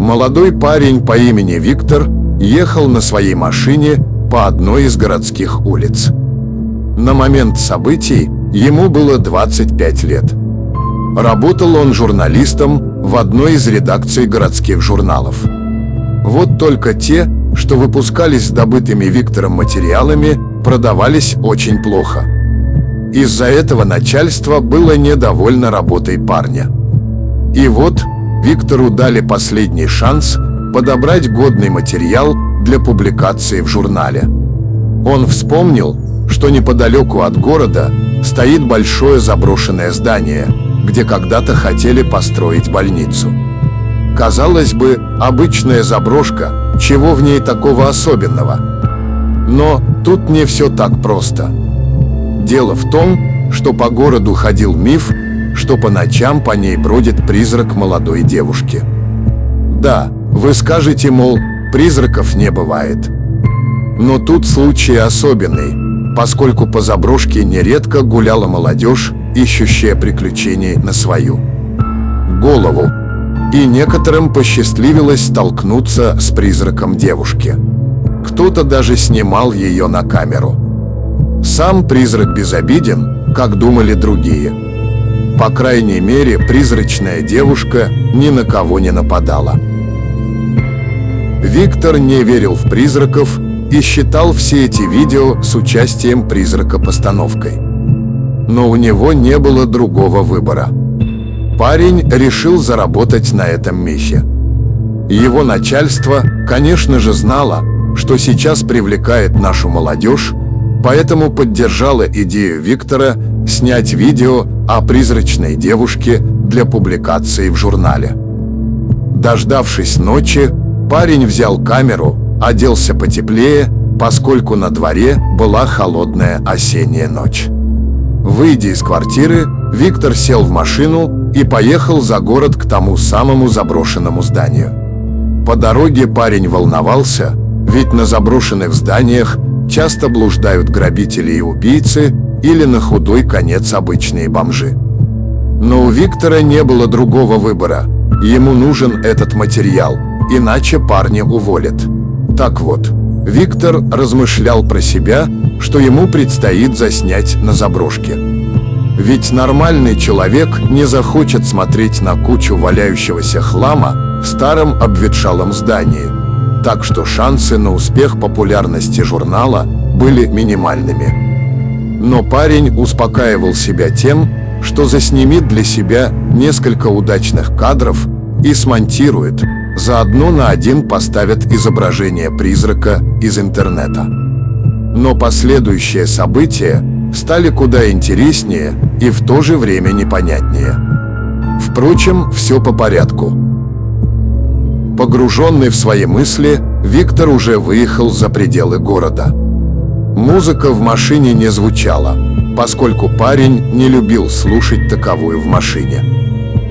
Молодой парень по имени Виктор ехал на своей машине по одной из городских улиц. На момент событий ему было 25 лет. Работал он журналистом в одной из редакций городских журналов. Вот только те, что выпускались с добытыми Виктором материалами, продавались очень плохо. Из-за этого начальство было недовольно работой парня. И вот Виктору дали последний шанс подобрать годный материал для публикации в журнале. Он вспомнил, что неподалеку от города стоит большое заброшенное здание, где когда-то хотели построить больницу. Казалось бы, обычная заброшка, чего в ней такого особенного? Но тут не все так просто. Дело в том, что по городу ходил миф, что по ночам по ней бродит призрак молодой девушки. Да, вы скажете, мол, призраков не бывает. Но тут случай особенный, поскольку по заброшке нередко гуляла молодежь, ищущая приключений на свою голову. И некоторым посчастливилось столкнуться с призраком девушки. Кто-то даже снимал ее на камеру. Сам призрак безобиден, как думали другие. По крайней мере, призрачная девушка ни на кого не нападала. Виктор не верил в призраков и считал все эти видео с участием призрака постановкой. Но у него не было другого выбора. Парень решил заработать на этом мифе. Его начальство, конечно же, знало, что сейчас привлекает нашу молодежь, поэтому поддержало идею Виктора снять видео о призрачной девушке для публикации в журнале. Дождавшись ночи, парень взял камеру, оделся потеплее, поскольку на дворе была холодная осенняя ночь. Выйдя из квартиры, Виктор сел в машину и поехал за город к тому самому заброшенному зданию. По дороге парень волновался, ведь на заброшенных зданиях часто блуждают грабители и убийцы или на худой конец обычные бомжи. Но у Виктора не было другого выбора. Ему нужен этот материал, иначе парня уволят. Так вот, Виктор размышлял про себя, что ему предстоит заснять на заброшке. Ведь нормальный человек не захочет смотреть на кучу валяющегося хлама в старом обветшалом здании. Так что шансы на успех популярности журнала были минимальными. Но парень успокаивал себя тем, что заснимет для себя несколько удачных кадров и смонтирует, заодно на один поставят изображение призрака из интернета. Но последующие события стали куда интереснее и в то же время непонятнее. Впрочем, все по порядку. Погруженный в свои мысли, Виктор уже выехал за пределы города. Музыка в машине не звучала, поскольку парень не любил слушать таковую в машине.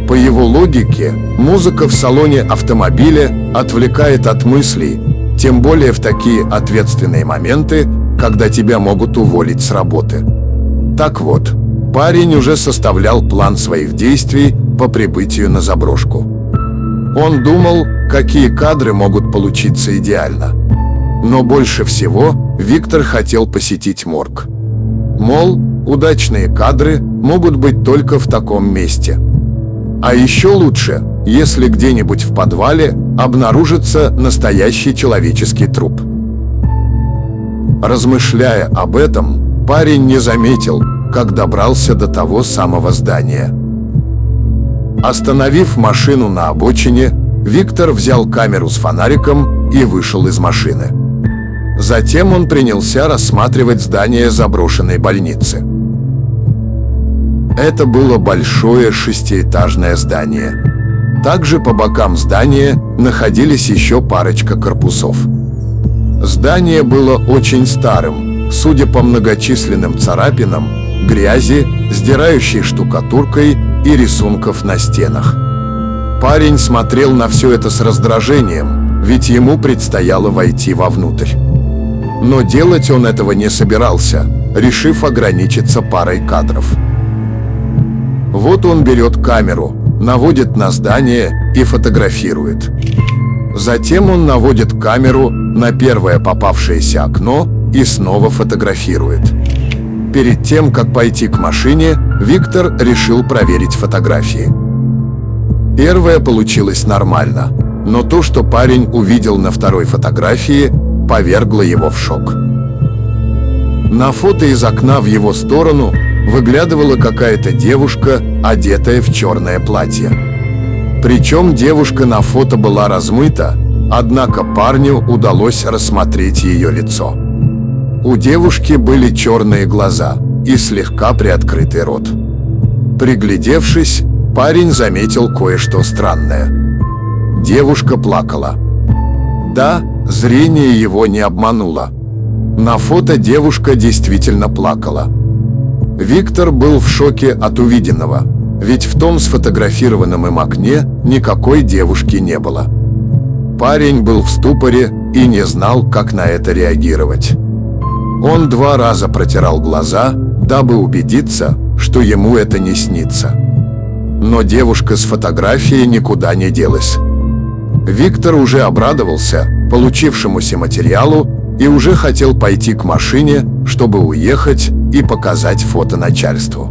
По его логике, музыка в салоне автомобиля отвлекает от мыслей, тем более в такие ответственные моменты, когда тебя могут уволить с работы. Так вот, парень уже составлял план своих действий по прибытию на заброшку. Он думал, какие кадры могут получиться идеально. Но больше всего Виктор хотел посетить морг. Мол, удачные кадры могут быть только в таком месте. А еще лучше, если где-нибудь в подвале обнаружится настоящий человеческий труп. Размышляя об этом, парень не заметил, как добрался до того самого здания. Остановив машину на обочине, Виктор взял камеру с фонариком и вышел из машины. Затем он принялся рассматривать здание заброшенной больницы. Это было большое шестиэтажное здание. Также по бокам здания находились еще парочка корпусов. Здание было очень старым, судя по многочисленным царапинам, грязи, сдирающей штукатуркой и рисунков на стенах. Парень смотрел на все это с раздражением, ведь ему предстояло войти вовнутрь. Но делать он этого не собирался, решив ограничиться парой кадров. Вот он берет камеру, наводит на здание и фотографирует. Затем он наводит камеру на первое попавшееся окно и снова фотографирует. Перед тем, как пойти к машине, Виктор решил проверить фотографии. Первая получилась нормально, но то, что парень увидел на второй фотографии, повергло его в шок. На фото из окна в его сторону выглядывала какая-то девушка, одетая в черное платье. Причем девушка на фото была размыта, однако парню удалось рассмотреть ее лицо. У девушки были черные глаза и слегка приоткрытый рот. Приглядевшись, парень заметил кое-что странное. Девушка плакала. Да, зрение его не обмануло. На фото девушка действительно плакала. Виктор был в шоке от увиденного, ведь в том сфотографированном им окне никакой девушки не было. Парень был в ступоре и не знал, как на это реагировать. Он 2 раза протирал глаза, дабы убедиться, что ему это не снится. Но девушка с фотографией никуда не делась. Виктор уже обрадовался получившемуся материалу и уже хотел пойти к машине, чтобы уехать и показать фото начальству.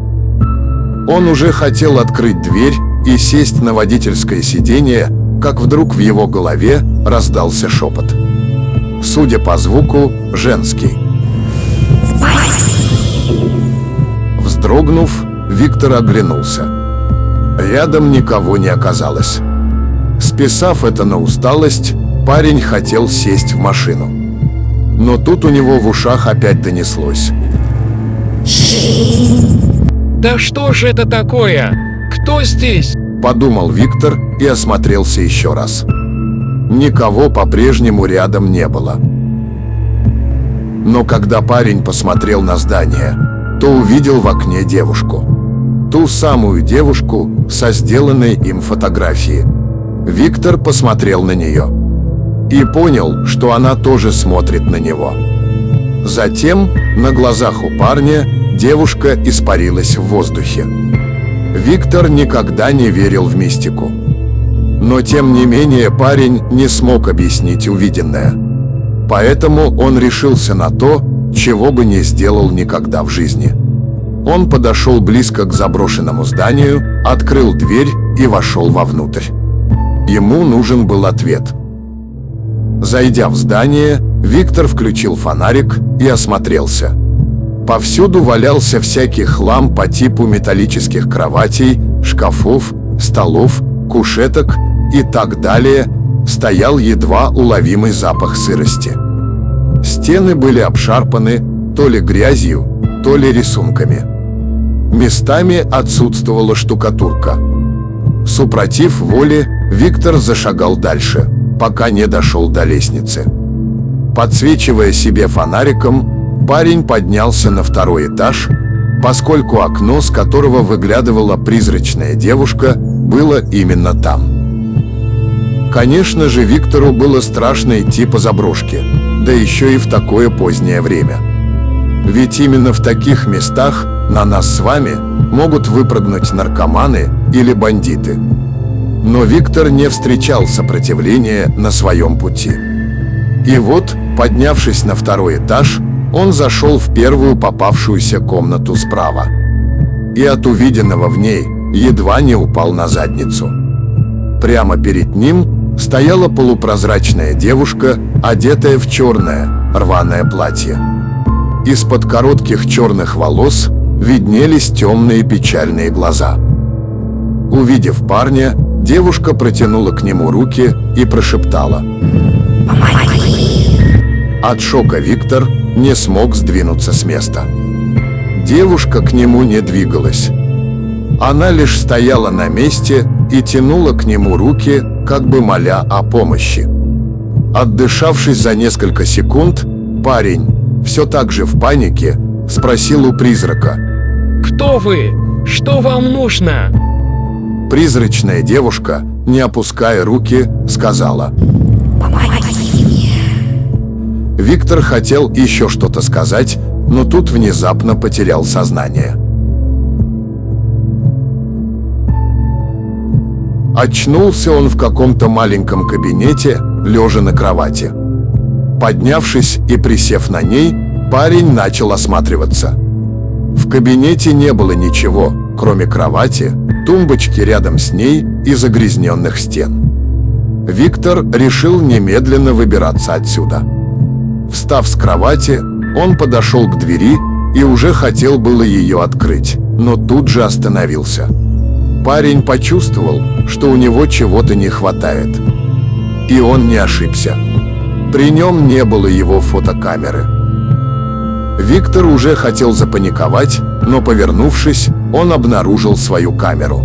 Он уже хотел открыть дверь и сесть на водительское сиденье, как вдруг в его голове раздался шепот. Судя по звуку, женский. Вздрогнув, Виктор оглянулся. Рядом никого не оказалось. Списав это на усталость, парень хотел сесть в машину. Но тут у него в ушах опять донеслось. Да что же это такое? Кто здесь? Подумал Виктор и осмотрелся еще раз. Никого по-прежнему рядом не было. Но когда парень посмотрел на здание, то увидел в окне девушку. Ту самую девушку со сделанной им фотографией. Виктор посмотрел на нее и понял, что она тоже смотрит на него. Затем на глазах у парня девушка испарилась в воздухе. Виктор никогда не верил в мистику. Но тем не менее парень не смог объяснить увиденное. Поэтому он решился на то, чего бы не сделал никогда в жизни. Он подошел близко к заброшенному зданию, открыл дверь и вошел вовнутрь. Ему нужен был ответ. Зайдя в здание, Виктор включил фонарик и осмотрелся. Повсюду валялся всякий хлам по типу металлических кроватей, шкафов, столов, кушеток и так далее. Стоял едва уловимый запах сырости. Стены были обшарпаны то ли грязью, то ли рисунками. Местами отсутствовала штукатурка. Супротив воли, Виктор зашагал дальше, пока не дошел до лестницы. Подсвечивая себе фонариком, парень поднялся на 2-й этаж, поскольку окно, с которого выглядывала призрачная девушка, было именно там. Конечно же, Виктору было страшно идти по заброшке, да еще и в такое позднее время. Ведь именно в таких местах на нас с вами могут выпрыгнуть наркоманы или бандиты. Но Виктор не встречал сопротивления на своем пути. И вот, поднявшись на 2-й этаж, он зашел в первую попавшуюся комнату справа. И от увиденного в ней едва не упал на задницу. Прямо перед ним стояла полупрозрачная девушка, одетая в черное, рваное платье. Из-под коротких черных волос виднелись темные печальные глаза. Увидев парня, девушка протянула к нему руки и прошептала. От шока Виктор не смог сдвинуться с места. Девушка к нему не двигалась. Она лишь стояла на месте и тянула к нему руки, как бы моля о помощи. Отдышавшись за несколько секунд, парень, все так же в панике, спросил у призрака: Кто вы? Что вам нужно? Призрачная девушка, не опуская руки, сказала. Виктор хотел еще что-то сказать, но тут внезапно потерял сознание. Очнулся он в каком-то маленьком кабинете, лежа на кровати. Поднявшись и присев на ней, парень начал осматриваться. В кабинете не было ничего, кроме кровати, тумбочки рядом с ней и загрязненных стен. Виктор решил немедленно выбираться отсюда. Встав с кровати, он подошел к двери и уже хотел было ее открыть, но тут же остановился. Парень почувствовал, что у него чего-то не хватает. И он не ошибся. При нем не было его фотокамеры. Виктор уже хотел запаниковать, но, повернувшись, он обнаружил свою камеру.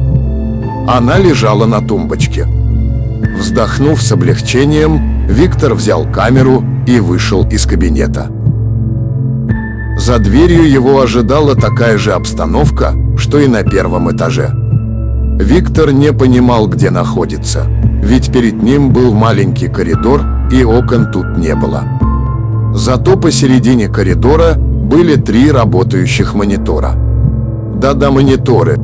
Она лежала на тумбочке. Вздохнув с облегчением, Виктор взял камеру и вышел из кабинета. За дверью его ожидала такая же обстановка, что и на первом этаже. Виктор не понимал, где находится, ведь перед ним был маленький коридор, и окон тут не было. Зато посередине коридора были 3 работающих монитора. Да-да, мониторы.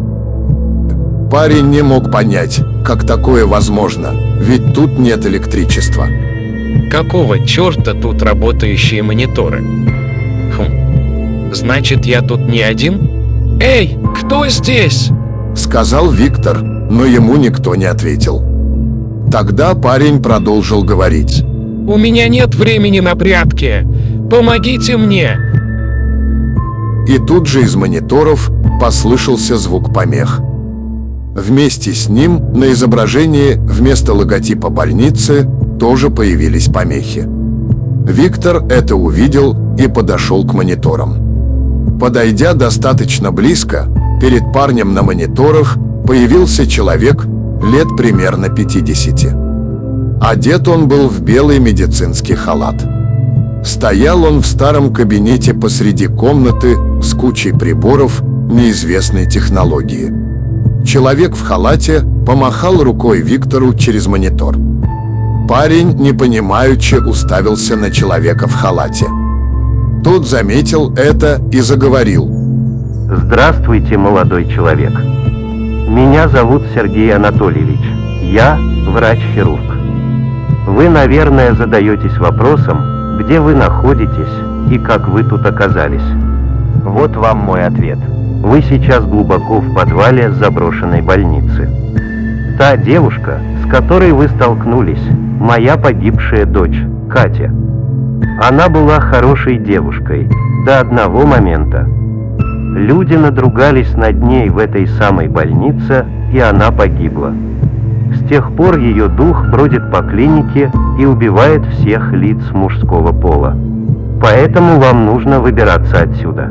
Парень не мог понять, как такое возможно, ведь тут нет электричества. Какого черта тут работающие мониторы? Значит, я тут не один? Эй, кто здесь? Сказал Виктор, но ему никто не ответил. Тогда парень продолжил говорить. У меня нет времени на прятки. Помогите мне. И тут же из мониторов послышался звук помех. Вместе с ним на изображении вместо логотипа больницы тоже появились помехи. Виктор это увидел и подошел к мониторам. Подойдя достаточно близко, перед парнем на мониторах появился человек лет примерно 50. Одет он был в белый медицинский халат. Стоял он в старом кабинете посреди комнаты с кучей приборов неизвестной технологии. Человек в халате помахал рукой Виктору через монитор. Парень непонимающе уставился на человека в халате. Тот заметил это и заговорил. Здравствуйте, молодой человек. Меня зовут Сергей Анатольевич. Я врач-хирург. Вы, наверное, задаетесь вопросом, где вы находитесь и как вы тут оказались. Вот вам мой ответ. Вы сейчас глубоко в подвале заброшенной больницы. Та девушка, с которой вы столкнулись, моя погибшая дочь, Катя. Она была хорошей девушкой до одного момента. Люди надругались над ней в этой самой больнице, и она погибла. С тех пор ее дух бродит по клинике и убивает всех лиц мужского пола. Поэтому вам нужно выбираться отсюда.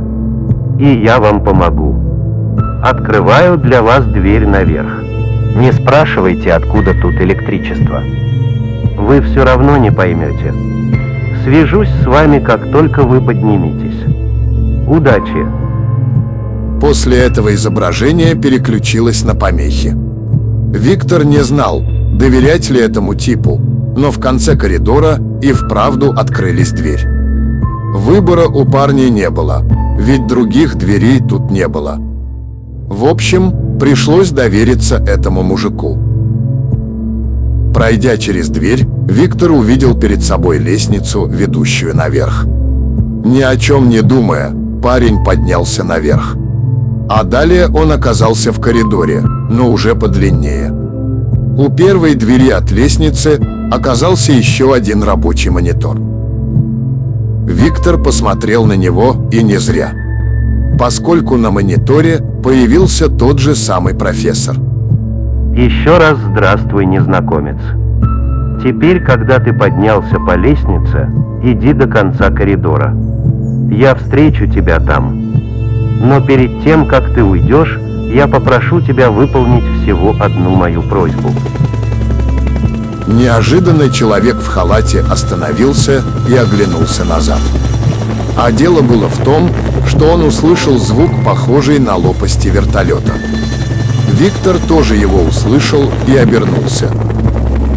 И я вам помогу. Открываю для вас дверь наверх. Не спрашивайте, откуда тут электричество. Вы все равно не поймете. Свяжусь с вами, как только вы подниметесь. Удачи! После этого изображение переключилось на помехи. Виктор не знал, доверять ли этому типу, но в конце коридора и вправду открылись дверь. Выбора у парня не было, ведь других дверей тут не было. В общем, пришлось довериться этому мужику. Пройдя через дверь, Виктор увидел перед собой лестницу, ведущую наверх. Ни о чем не думая, парень поднялся наверх. А далее он оказался в коридоре, но уже подлиннее. У первой двери от лестницы оказался еще один рабочий монитор. Виктор посмотрел на него, и не зря, поскольку на мониторе появился тот же самый профессор. Еще раз здравствуй, незнакомец. Теперь, когда ты поднялся по лестнице, иди до конца коридора. Я встречу тебя там. Но перед тем, как ты уйдешь, я попрошу тебя выполнить всего одну мою просьбу. Неожиданно человек в халате остановился и оглянулся назад. А дело было в том, что он услышал звук, похожий на лопасти вертолета. Виктор тоже его услышал и обернулся.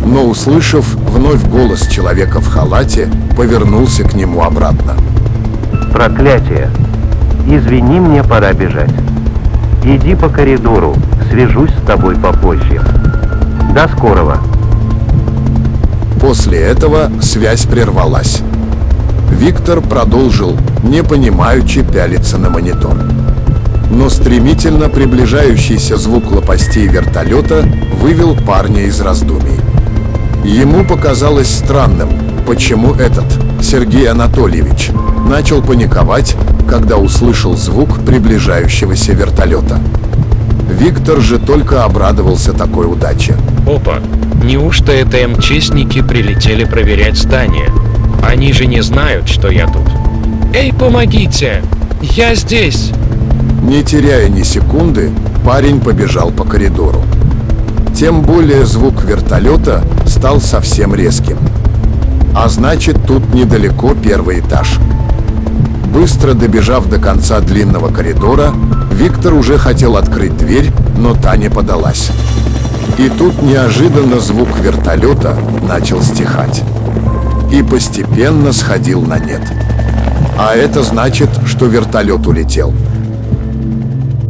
Но, услышав вновь голос человека в халате, повернулся к нему обратно. Проклятие! Извини, мне пора бежать. Иди по коридору, свяжусь с тобой попозже. До скорого! После этого связь прервалась. Виктор продолжил, не понимаючи, пялиться на монитор. Но стремительно приближающийся звук лопастей вертолета вывел парня из раздумий. Ему показалось странным, почему этот Сергей Анатольевич начал паниковать, когда услышал звук приближающегося вертолета. Виктор же только обрадовался такой удаче. Опа, неужто это МЧСники прилетели проверять здание? Они же не знают, что я тут. Эй, помогите! Я здесь! Не теряя ни секунды, парень побежал по коридору. Тем более звук вертолета стал совсем резким. А значит, тут недалеко первый этаж. Быстро добежав до конца длинного коридора, Виктор уже хотел открыть дверь, но та не подалась. И тут неожиданно звук вертолета начал стихать. И постепенно сходил на нет. А это значит, что вертолет улетел.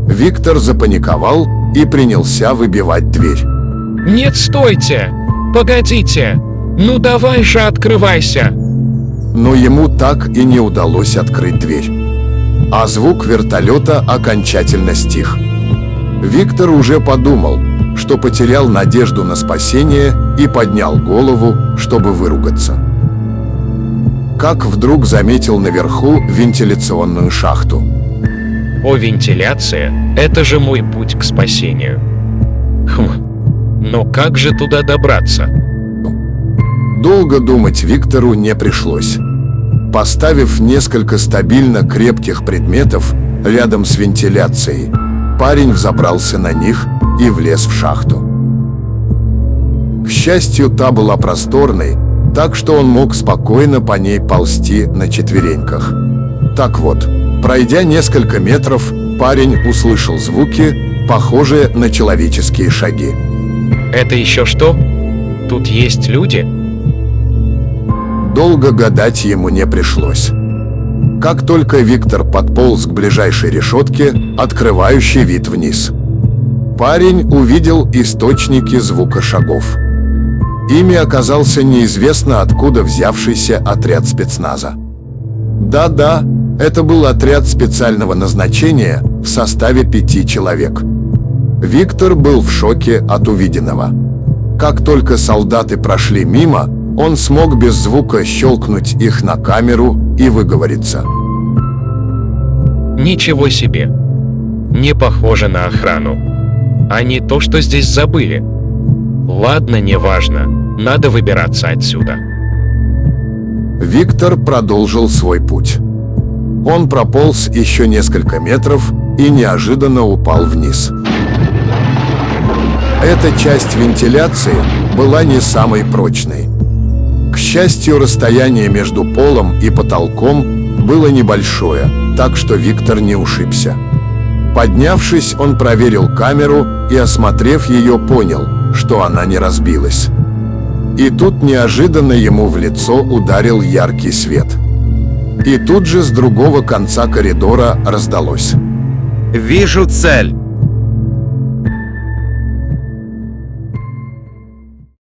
Виктор запаниковал и принялся выбивать дверь. Нет, стойте! Погодите! Ну давай же открывайся! Но ему так и не удалось открыть дверь. А звук вертолета окончательно стих. Виктор уже подумал, что потерял надежду на спасение, и поднял голову, чтобы выругаться. Как вдруг заметил наверху вентиляционную шахту. О, вентиляция – это же мой путь к спасению. Но как же туда добраться? Долго думать Виктору не пришлось. Поставив несколько стабильно крепких предметов рядом с вентиляцией, парень взобрался на них и влез в шахту. К счастью, та была просторной, так что он мог спокойно по ней ползти на четвереньках. Так вот, пройдя несколько метров, парень услышал звуки, похожие на человеческие шаги. Это еще что? Тут есть люди? Долго гадать ему не пришлось. Как только Виктор подполз к ближайшей решетке, открывающей вид вниз, парень увидел источники звука шагов. Ими оказался неизвестно откуда взявшийся отряд спецназа. Да-да, это был отряд специального назначения в составе 5 человек. Виктор был в шоке от увиденного. Как только солдаты прошли мимо, он смог без звука щелкнуть их на камеру и выговориться. Ничего себе! Не похоже на охрану. Они то, что здесь забыли. Ладно, неважно. Надо выбираться отсюда. Виктор продолжил свой путь. Он прополз еще несколько метров и неожиданно упал вниз. Эта часть вентиляции была не самой прочной. К счастью, расстояние между полом и потолком было небольшое, так что Виктор не ушибся. Поднявшись, он проверил камеру и, осмотрев ее, понял, что она не разбилась. И тут неожиданно ему в лицо ударил яркий свет. И тут же с другого конца коридора раздалось: «Вижу цель!»